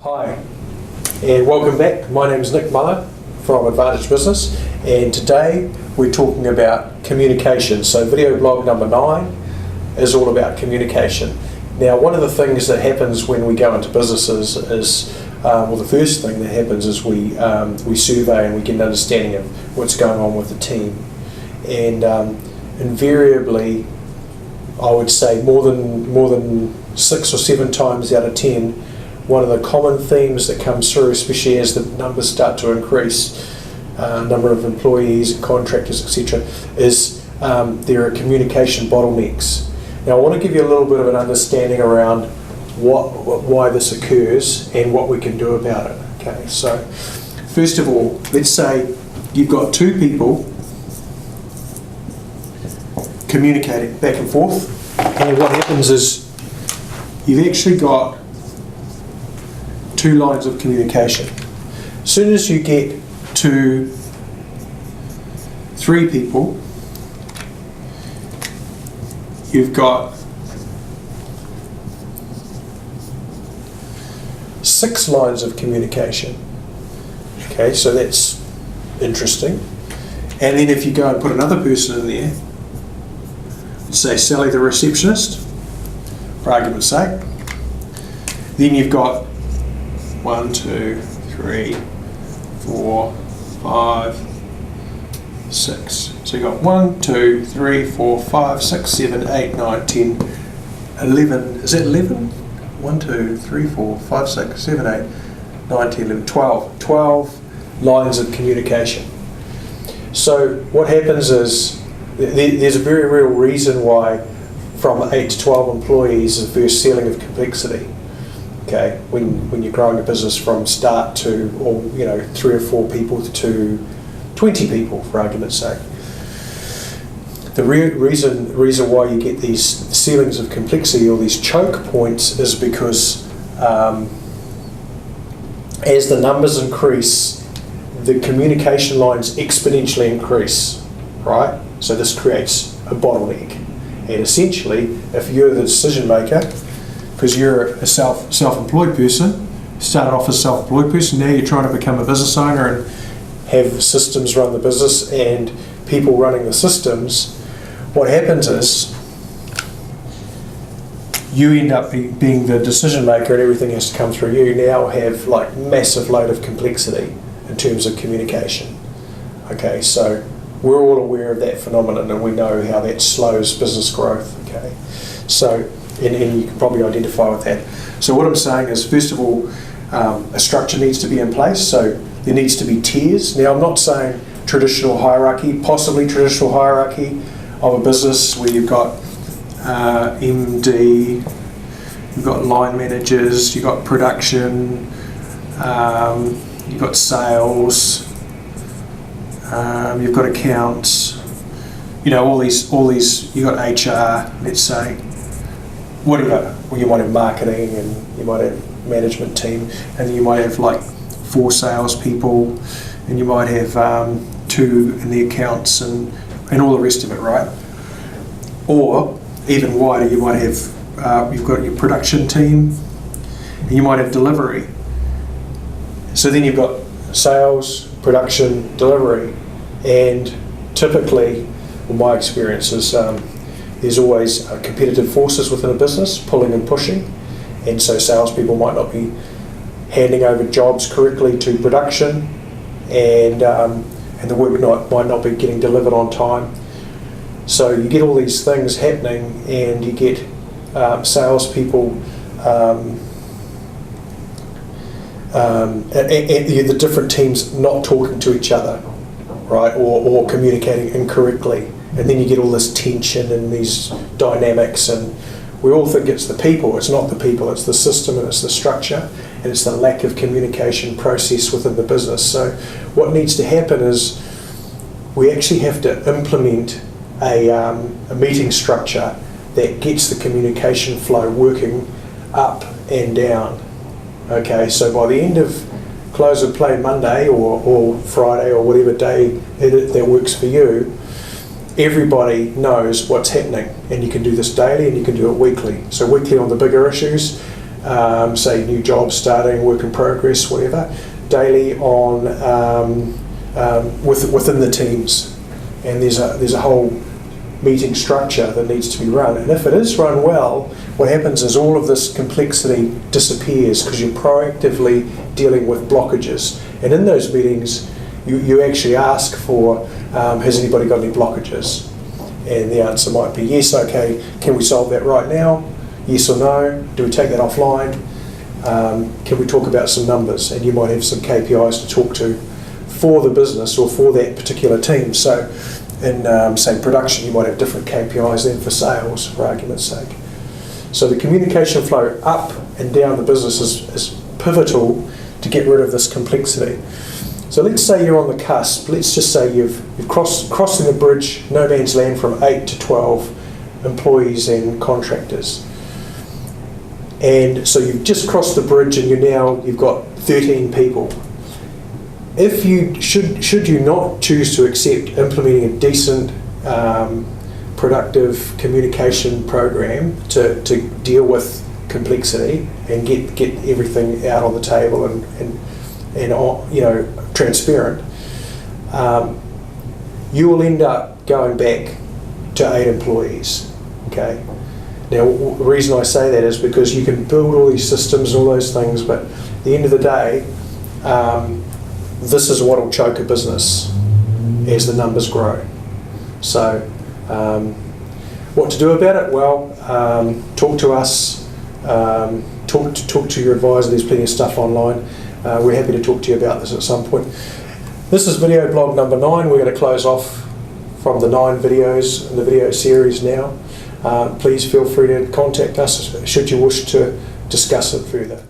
Hi, and welcome back. My name is Nick Muller from Advantage Business, and today we're talking about communication. So video blog number 9 is all about communication. Now, one of the things that happens when we go into businesses is, the first thing that happens is we survey and we get an understanding of what's going on with the team. And invariably, I would say more than 6 or 7 times out of 10, one of the common themes that comes through, especially as the numbers start to increase, number of employees, contractors, etc., is there are communication bottlenecks. Now, I want to give you a little bit of an understanding around why this occurs and what we can do about it. Okay, so first of all, let's say you've got 2 people communicating back and forth, and what happens is you've actually got 2 lines of communication. As soon as you get to 3 people, you've got 6 lines of communication. Okay, so that's interesting. And then if you go and put another person in there, say Sally the receptionist, for argument's sake, then you've got 1, 2, 3, 4, 5, 6. So you've got 1, 2, 3, 4, 5, 6, 7, 8, 9, 10, 11. Is that 11? 1, 2, 3, 4, 5, 6, 7, 8, 9, 10, 11, 12. 12 lines of communication. So what happens is there's a very real reason why from 8 to 12 employees is the first ceiling of complexity. Okay, when you're growing a business from start to, or 3 or 4 people to 20 people, for argument's sake. The reason why you get these ceilings of complexity or these choke points is because as the numbers increase, the communication lines exponentially increase, right? So this creates a bottleneck. And essentially, if you're the decision maker, because you're a self-employed person, started off as a self-employed person, now you're trying to become a business owner and have systems run the business and people running the systems, what happens is you end up being the decision maker and everything has to come through you. Now have like massive load of complexity in terms of communication. Okay, so we're all aware of that phenomenon and we know how that slows business growth. Okay, so and you can probably identify with that. So what I'm saying is, first of all, a structure needs to be in place. So there needs to be tiers. Now, I'm not saying traditional hierarchy, possibly traditional hierarchy of a business where you've got MD, you've got line managers, you've got production, you've got sales, you've got accounts, all these, you've got HR, let's say, whatever. Well, you might have marketing and you might have management team, and then you might have like 4 salespeople, and you might have 2 in the accounts and all the rest of it, right? Or even wider, you might have you've got your production team, and you might have delivery. So then you've got sales, production, delivery, and typically, in my experience, is there's always competitive forces within a business pulling and pushing, and so salespeople might not be handing over jobs correctly to production, and the work might not be getting delivered on time. So you get all these things happening, and you get salespeople, and the different teams not talking to each other, right, or communicating incorrectly. And then you get all this tension and these dynamics, and we all think it's the people. It's not the people, it's the system and it's the structure, and it's the lack of communication process within the business. So what needs to happen is we actually have to implement a meeting structure that gets the communication flow working up and down. Okay, so by the end of close of play Monday or Friday or whatever day that works for you, everybody knows what's happening, and you can do this daily and you can do it weekly. So weekly on the bigger issues, say new jobs starting, work in progress, whatever, daily on within the teams. And there's a whole meeting structure that needs to be run. And if it is run well, what happens is all of this complexity disappears because you're proactively dealing with blockages. And in those meetings, you actually ask for, has anybody got any blockages? And the answer might be yes, okay, can we solve that right now? Yes or no? Do we take that offline? Can we talk about some numbers? And you might have some KPIs to talk to for the business or for that particular team. So in, say, production, you might have different KPIs than for sales, for argument's sake. So the communication flow up and down the business is pivotal to get rid of this complexity. So let's say you're on the cusp. Let's just say you've crossing a bridge, no man's land, from 8 to 12 employees and contractors. And so you've just crossed the bridge and you've got 13 people. If you should you not choose to accept implementing a decent, productive communication program to deal with complexity and get everything out on the table and transparent, you will end up going back to 8 employees. Okay. Now, the reason I say that is because you can build all these systems and all those things, but at the end of the day, this is what will choke a business as the numbers grow. So, what to do about it? Well, talk to us, talk to your advisor. There's plenty of stuff online. We're happy to talk to you about this at some point. This is video blog number 9. We're going to close off from the 9 videos in the video series now. Please feel free to contact us should you wish to discuss it further.